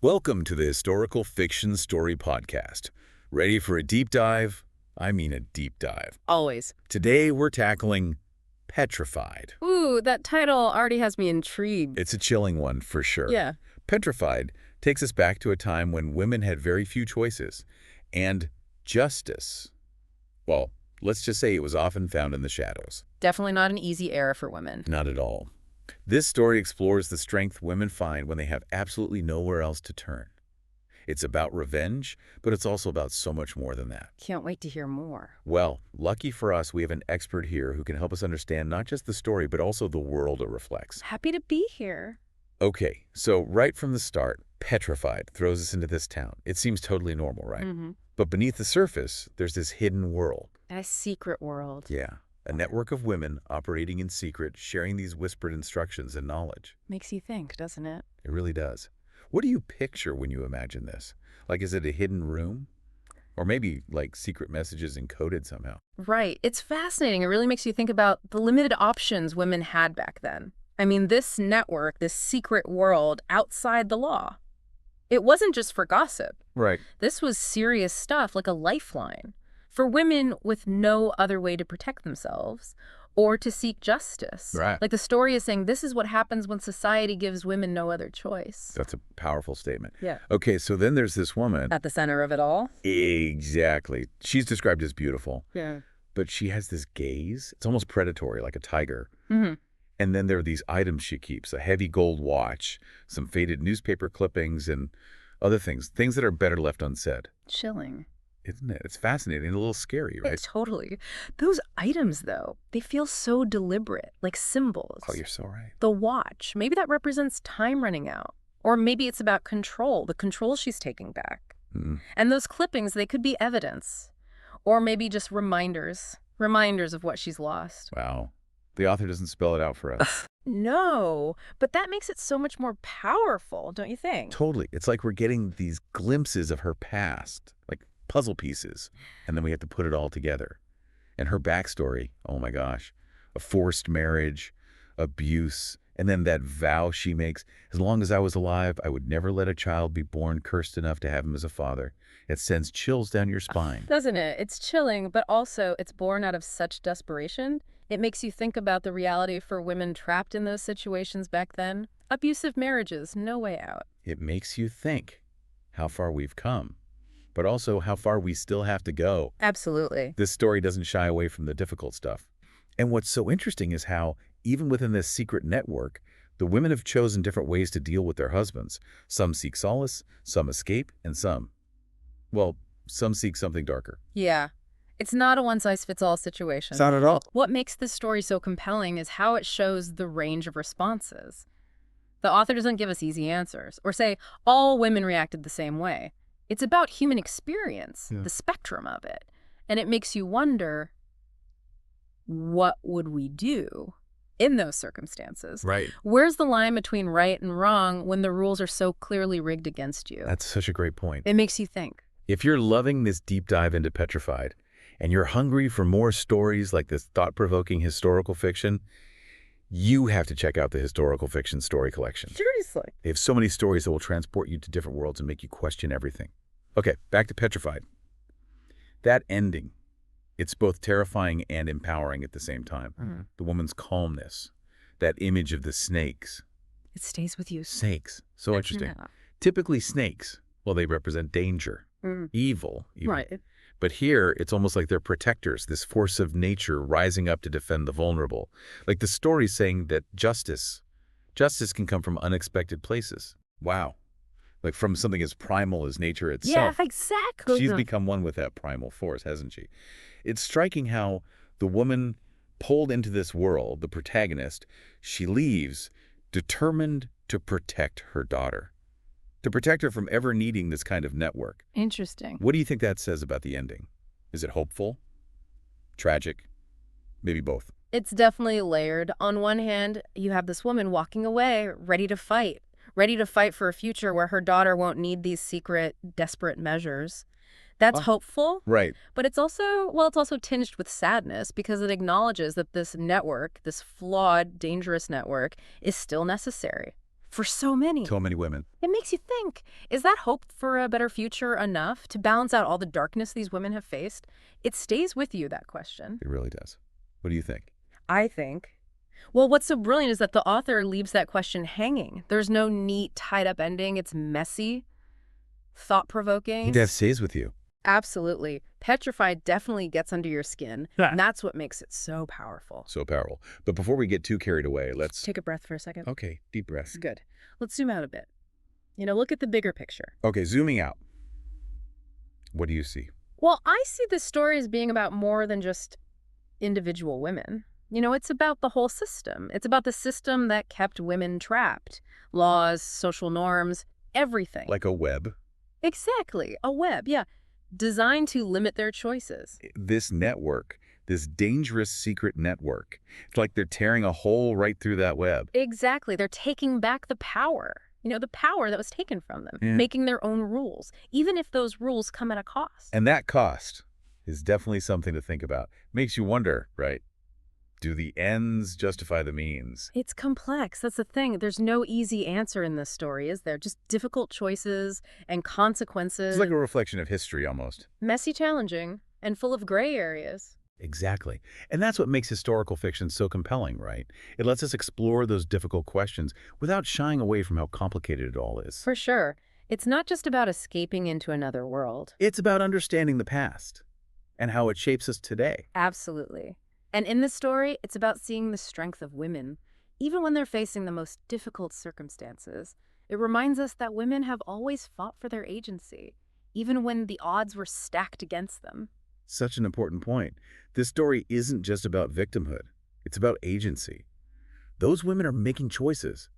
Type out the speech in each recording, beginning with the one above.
Welcome to the Historical Fiction Story Podcast. Ready for a deep dive? I mean a deep dive. Always. Today we're tackling Petrified. Ooh, that title already has me intrigued. It's a chilling one for sure. Yeah. Petrified takes us back to a time when women had very few choices, and justice, well, let's just say it was often found in the shadows. Definitely not an easy era for women. Not at all. This story explores the strength women find when they have absolutely nowhere else to turn. It's about revenge, but it's also about so much more than that. Can't wait to hear more. Well, lucky for us, we have an expert here who can help us understand not just the story, but also the world it reflects. Happy to be here. Okay, so right from the start, Petrified throws us into this town. It seems totally normal, right? Mm-hmm. But beneath the surface, there's this hidden world. A secret world. Yeah, a network of women operating in secret, sharing these whispered instructions and knowledge. Makes you think, doesn't it? It really does. What do you picture when you imagine this? Like, is it a hidden room? Or maybe, like, secret messages encoded somehow? Right. It's fascinating. It really makes you think about the limited options women had back then. I mean, this network, this secret world outside the law, it wasn't just for gossip. Right. This was serious stuff, like a lifeline for women with no other way to protect themselves or to seek justice. Right. Like the story is saying, this is what happens when society gives women no other choice. That's a powerful statement. Yeah. Okay, so then there's this woman. At the center of it all. Exactly. She's described as beautiful. Yeah. But she has this gaze. It's almost predatory, like a tiger. Mm-hmm. And then there are these items she keeps, a heavy gold watch, some faded newspaper clippings, and other things that are better left unsaid. Chilling. Isn't it? It's fascinating and a little scary, right? Totally. Those items, though, they feel so deliberate, like symbols. Oh, you're so right. The watch, maybe that represents time running out. Or maybe it's about control, the control she's taking back. Mm. And those clippings, they could be evidence. Or maybe just reminders of what she's lost. Wow. The author doesn't spell it out for us. No, but that makes it so much more powerful, don't you think? Totally. It's like we're getting these glimpses of her past, like puzzle pieces, and then we have to put it all together. And her backstory, oh my gosh, a forced marriage, abuse, and then that vow she makes, as long as I was alive, I would never let a child be born cursed enough to have him as a father. It sends chills down your spine. Doesn't it? It's chilling, but also it's born out of such desperation. It makes you think about the reality for women trapped in those situations back then. Abusive marriages, no way out. It makes you think how far we've come, but also how far we still have to go. Absolutely. This story doesn't shy away from the difficult stuff. And what's so interesting is how, even within this secret network, the women have chosen different ways to deal with their husbands. Some seek solace, some escape, and some seek something darker. Yeah. It's not a one-size-fits-all situation. It's not at all. What makes this story so compelling is how it shows the range of responses. The author doesn't give us easy answers or say all women reacted the same way. It's about human experience, the spectrum of it. And it makes you wonder, what would we do in those circumstances? Right. Where's the line between right and wrong when the rules are so clearly rigged against you? That's such a great point. It makes you think. If you're loving this deep dive into Petrified, and you're hungry for more stories like this thought-provoking historical fiction, you have to check out the Historical Fiction Story Collection. Seriously. They have so many stories that will transport you to different worlds and make you question everything. Okay, back to Petrified. That ending, it's both terrifying and empowering at the same time. Mm-hmm. The woman's calmness, that image of the snakes. It stays with you. Snakes, so interesting. Yeah. Typically snakes, well, they represent danger, evil, even. Right. But here, it's almost like they're protectors, this force of nature rising up to defend the vulnerable. Like the story's saying that justice can come from unexpected places. Wow. Like from something as primal as nature itself. Yeah, exactly. She's become one with that primal force, hasn't she? It's striking how the woman pulled into this world, the protagonist, she leaves determined to protect her daughter. To protect her from ever needing this kind of network. Interesting. What do you think that says about the ending? Is it hopeful? Tragic? Maybe both. It's definitely layered. On one hand, you have this woman walking away, ready to fight for a future where her daughter won't need these secret, desperate measures. That's hopeful. Right. But it's also tinged with sadness because it acknowledges that this network, this flawed, dangerous network, is still necessary. for so many. So many women. It makes you think, is that hope for a better future enough to balance out all the darkness these women have faced? It stays with you, that question. It really does. What do you think? I think. Well, what's so brilliant is that the author leaves that question hanging. There's no neat, tied-up ending. It's messy, thought-provoking. It stays with you. Absolutely. Petrified definitely gets under your skin, and that's what makes it so powerful. So powerful. But before we get too carried away, let's... Take a breath for a second. Okay, deep breaths. Good. Let's zoom out a bit. Look at the bigger picture. Okay, zooming out. What do you see? Well, I see this story as being about more than just individual women. It's about the whole system. It's about the system that kept women trapped. Laws, social norms, everything. Like a web? Exactly. A web, yeah. Designed to limit their choices. This network, this dangerous secret network, it's like they're tearing a hole right through that web. Exactly. They're taking back the power. The power that was taken from them. Yeah. Making their own rules, even if those rules come at a cost. And that cost is definitely something to think about. Makes you wonder, right? Do the ends justify the means? It's complex. That's the thing. There's no easy answer in this story, is there? Just difficult choices and consequences. It's like a reflection of history, almost. Messy, challenging, and full of gray areas. Exactly. And that's what makes historical fiction so compelling, right? It lets us explore those difficult questions without shying away from how complicated it all is. For sure. It's not just about escaping into another world. It's about understanding the past and how it shapes us today. Absolutely. And in this story, it's about seeing the strength of women, even when they're facing the most difficult circumstances. It reminds us that women have always fought for their agency, even when the odds were stacked against them. Such an important point. This story isn't just about victimhood. It's about agency. Those women are making choices,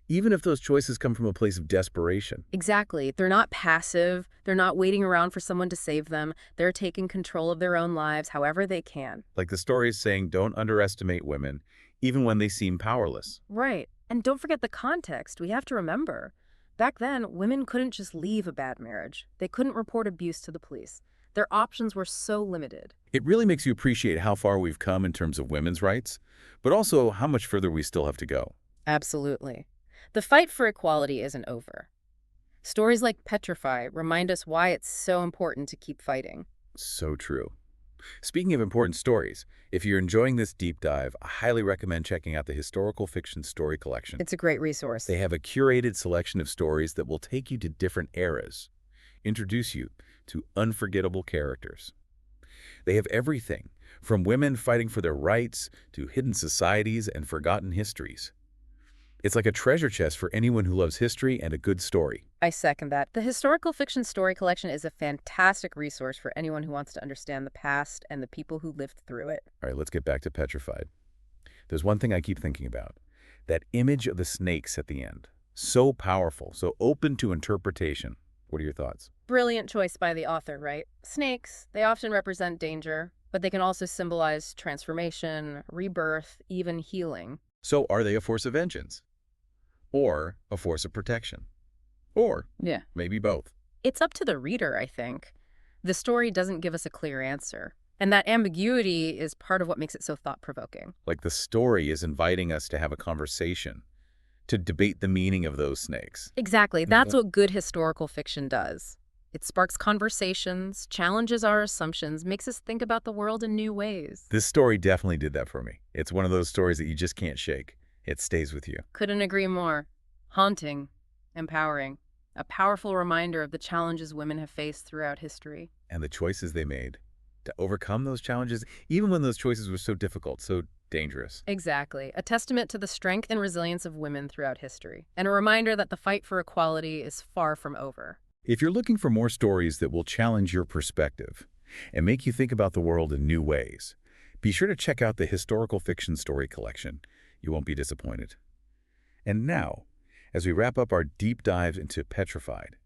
even if those choices come from a place of desperation. Exactly. They're not passive. They're not waiting around for someone to save them. They're taking control of their own lives however they can. Like the story is saying, don't underestimate women, even when they seem powerless. Right. And don't forget the context. We have to remember. Back then, women couldn't just leave a bad marriage. They couldn't report abuse to the police. Their options were so limited. It really makes you appreciate how far we've come in terms of women's rights, but also how much further we still have to go. Absolutely. The fight for equality isn't over. Stories like Petrify remind us why it's so important to keep fighting. So true. Speaking of important stories, if you're enjoying this deep dive, I highly recommend checking out the Historical Fiction Story Collection. It's a great resource. They have a curated selection of stories that will take you to different eras, introduce you to unforgettable characters. They have everything from women fighting for their rights to hidden societies and forgotten histories. It's like a treasure chest for anyone who loves history and a good story. I second that. The Historical Fiction Story Collection is a fantastic resource for anyone who wants to understand the past and the people who lived through it. All right, let's get back to Petrified. There's one thing I keep thinking about. That image of the snakes at the end. So powerful, so open to interpretation. What are your thoughts? Brilliant choice by the author, right? Snakes, they often represent danger, but they can also symbolize transformation, rebirth, even healing. So are they a force of vengeance? Or a force of protection? Or maybe both? It's up to the reader, I think. The story doesn't give us a clear answer. And that ambiguity is part of what makes it so thought-provoking. Like the story is inviting us to have a conversation, to debate the meaning of those snakes. Exactly. That's what good historical fiction does. It sparks conversations, challenges our assumptions, makes us think about the world in new ways. This story definitely did that for me. It's one of those stories that you just can't shake. It stays with you. Couldn't agree more. Haunting, empowering, a powerful reminder of the challenges women have faced throughout history. And the choices they made to overcome those challenges, even when those choices were so difficult, so dangerous. Exactly. A testament to the strength and resilience of women throughout history, and a reminder that the fight for equality is far from over. If you're looking for more stories that will challenge your perspective and make you think about the world in new ways, be sure to check out the Historical Fiction Story Collection. You won't be disappointed. And now, as we wrap up our deep dive into Petrified,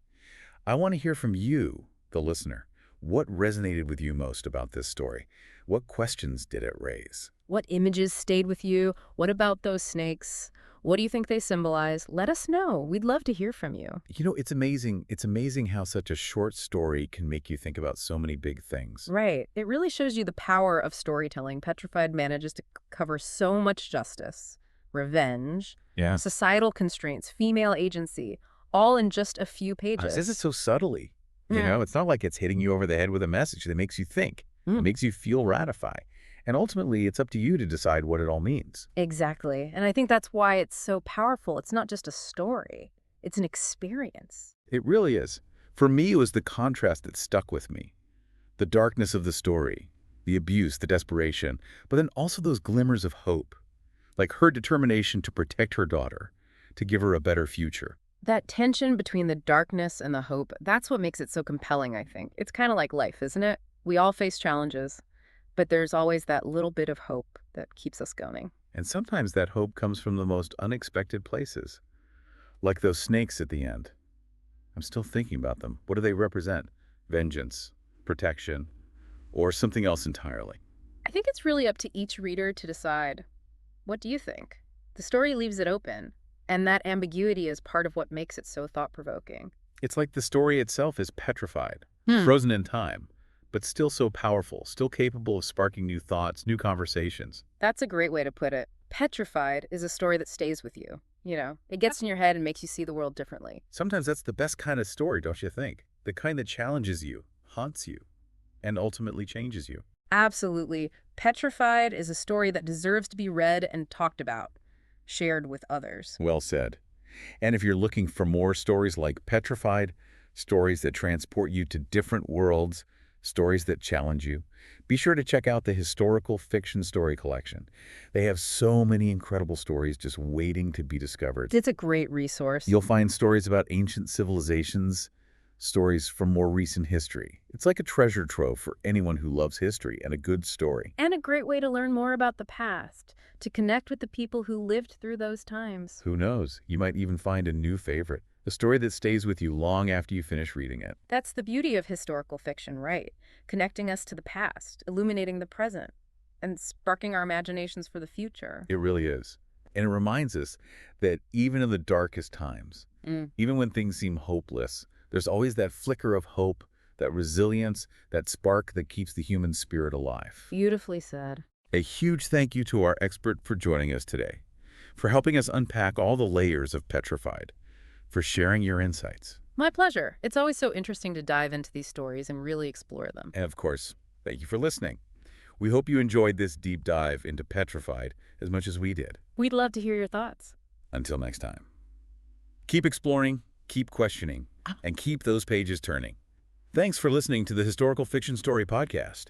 I want to hear from you, the listener. What resonated with you most about this story? What questions did it raise? What images stayed with you? What about those snakes? What do you think they symbolize? Let us know. We'd love to hear from you. You know, it's amazing. It's amazing how such a short story can make you think about so many big things. Right. It really shows you the power of storytelling. Petrified manages to cover so much justice, revenge, Yeah. societal constraints, female agency, all in just a few pages. Says it so subtly. You Yeah. know, it's not like it's hitting you over the head with a message that makes you think. It makes you feel ratified. And ultimately, it's up to you to decide what it all means. Exactly. And I think that's why it's so powerful. It's not just a story. It's an experience. It really is. For me, it was the contrast that stuck with me. The darkness of the story, the abuse, the desperation, but then also those glimmers of hope, like her determination to protect her daughter, to give her a better future. That tension between the darkness and the hope, that's what makes it so compelling, I think. It's kind of like life, isn't it? We all face challenges, but there's always that little bit of hope that keeps us going. And sometimes that hope comes from the most unexpected places, like those snakes at the end. I'm still thinking about them. What do they represent? Vengeance, protection, or something else entirely? I think it's really up to each reader to decide. What do you think? The story leaves it open, and that ambiguity is part of what makes it so thought-provoking. It's like the story itself is petrified, frozen in time, but still so powerful, still capable of sparking new thoughts, new conversations. That's a great way to put it. Petrified is a story that stays with you. You know, it gets in your head and makes you see the world differently. Sometimes that's the best kind of story, don't you think? The kind that challenges you, haunts you, and ultimately changes you. Absolutely. Petrified is a story that deserves to be read and talked about, shared with others. Well said. And if you're looking for more stories like Petrified, stories that transport you to different worlds, stories that challenge you, be sure to check out the Historical Fiction Story Collection. They have so many incredible stories just waiting to be discovered. It's a great resource. You'll find stories about ancient civilizations, stories from more recent history. It's like a treasure trove for anyone who loves history and a good story. And a great way to learn more about the past, to connect with the people who lived through those times. Who knows? You might even find a new favorite, a story that stays with you long after you finish reading it. That's the beauty of historical fiction, right? Connecting us to the past, illuminating the present, and sparking our imaginations for the future. It really is. And it reminds us that even in the darkest times, even when things seem hopeless, there's always that flicker of hope, that resilience, that spark that keeps the human spirit alive. Beautifully said. A huge thank you to our expert for joining us today, for helping us unpack all the layers of Petrified, for sharing your insights. My pleasure. It's always so interesting to dive into these stories and really explore them. And of course, thank you for listening. We hope you enjoyed this deep dive into Petrified as much as we did. We'd love to hear your thoughts. Until next time. Keep exploring, keep questioning, and keep those pages turning. Thanks for listening to the Historical Fiction Story Podcast.